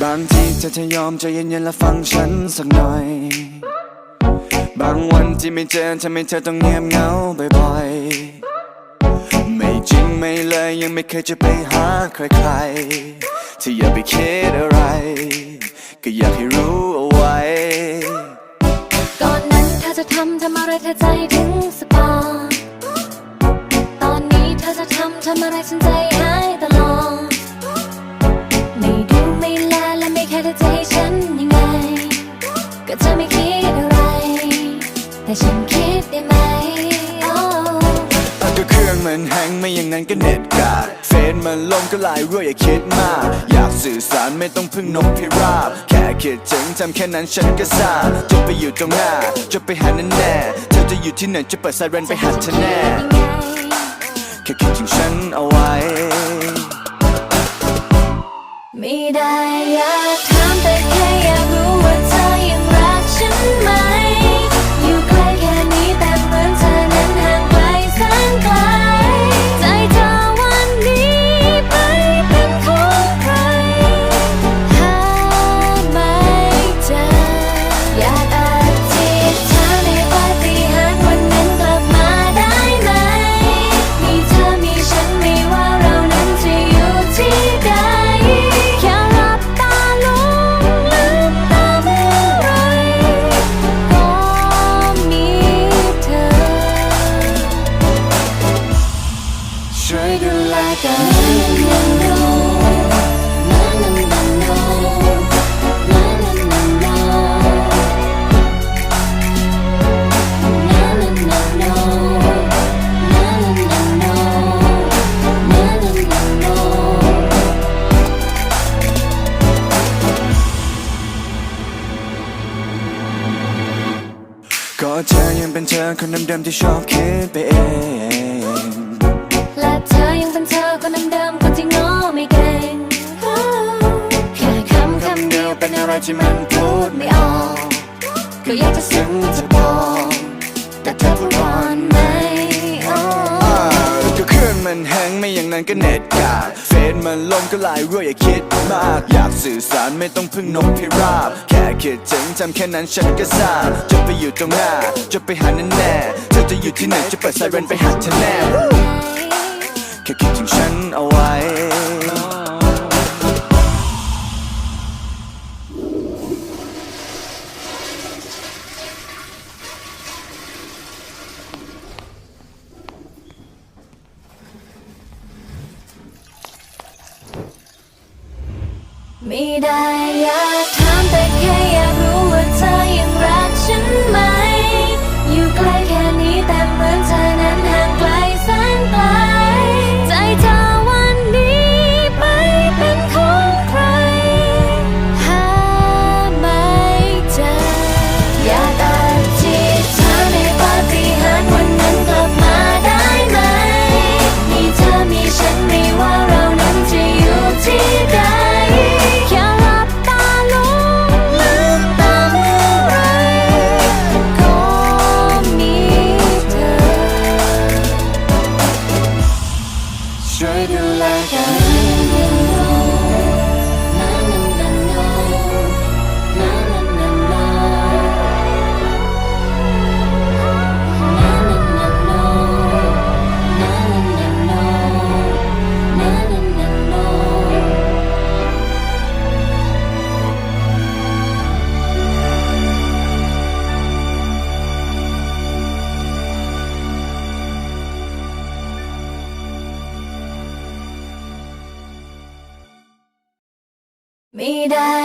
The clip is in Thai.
บางทีเธอจะยอมใจเย็นๆและฟังฉันสักหน่อยบางวันที่ไม่เจอทำให้เธอต้องเงียบเหงาบ่อยๆไม่จริงไม่เลยยังไม่เคยจะไปหาใครๆที่อย่าไปคิดอะไรก็อยากให้รู้เอาไว้ก่อนนั้นเธอจะทำอะไรเธอใจถึงสปาตอนนี้เธอจะทำอะไรฉันใจหายตลอดไม่ดูไม่แลและไม่แค่เธอจะให้ฉันยังไงก็เธอไม่คิดอะไรแต่ฉันคิดได้ไหมก็เครื่องมันแฮงไม่อย่างนั้นก็เน็ตกาดเฟซมันลงก็ลายรั่วอย่าคิดมากอยากสื่อสารไม่ต้องพึ่งนกพิราบแค่คิดถึงทำแค่นั้นฉันก็ทราบจะไปอยู่ตรงหน้าจะไปหาแน่เธอจะอยู่ที่ไหนจะเปิดไซเรนไปหาเธอแน่แค่คิดถึงฉันเอาไว้ไม่ได้อยากถามแต่แค่อยากรู้ว่าเธอยังรักฉันไหมอยู่ใกล้แค่นี้แต่เหมือนเธอนั้นห่างไกลแสนไกลใจเธอวันนี้ไปเป็นของใครหาไม่เจออยากอธิษฐานให้ปาฏิหาริย์วันนั้นกลับมาได้ไหมมีเธอมีฉันไม่ว่าเรานั้นจะอยู่ที่ใดช่วยดูแลกันก็เธอยังเป็นเธอคนเดิมๆที่ชอบคิดไปเองและเธอยังเป็นเธอคนเดิมๆคนที่ง้อไม่เก่งแค่คำเดียวเป็นอะไรที่มันพูดไม่ออกก็อยากจะซึ้งจะบอกแต่เธอพูดก่อนไหมก็เครื่องมันแฮงไม่อย่างนั้นก็เน็ตกาดเฟซมันลงก็ลายรั่วอย่าคิดมากอยากสื่อสารไม่ต้องพึ่งนกพิราบแค่คิดถึงทำแค่นั้นฉันก็ทราบจะไปอยู่ตรงหน้าจะไปหาแน่เธอจะอยู่ที่ไหนจะเปิดไซเรนไปหาเธอแน่แค่คิดถึงฉันเอาไว้ไม่ได้อยากถามแต่แค่อยากรู้ว่าเธอยังรักฉันไหมอยู่ใกล้แค่นี้แต่เหมือนเธอนั้นห่างไกลแสนไกลใจเธอวันนี้ไปเป็นของใครหาไม่เจออยากอธิษฐานให้ปาฏิหาริย์วันนั้นกลับมาได้ไหมมีเธอมีฉันไม่ว่าเรานั้นจะอยู่ที่ใดช่วยดูแลกันไม่ได้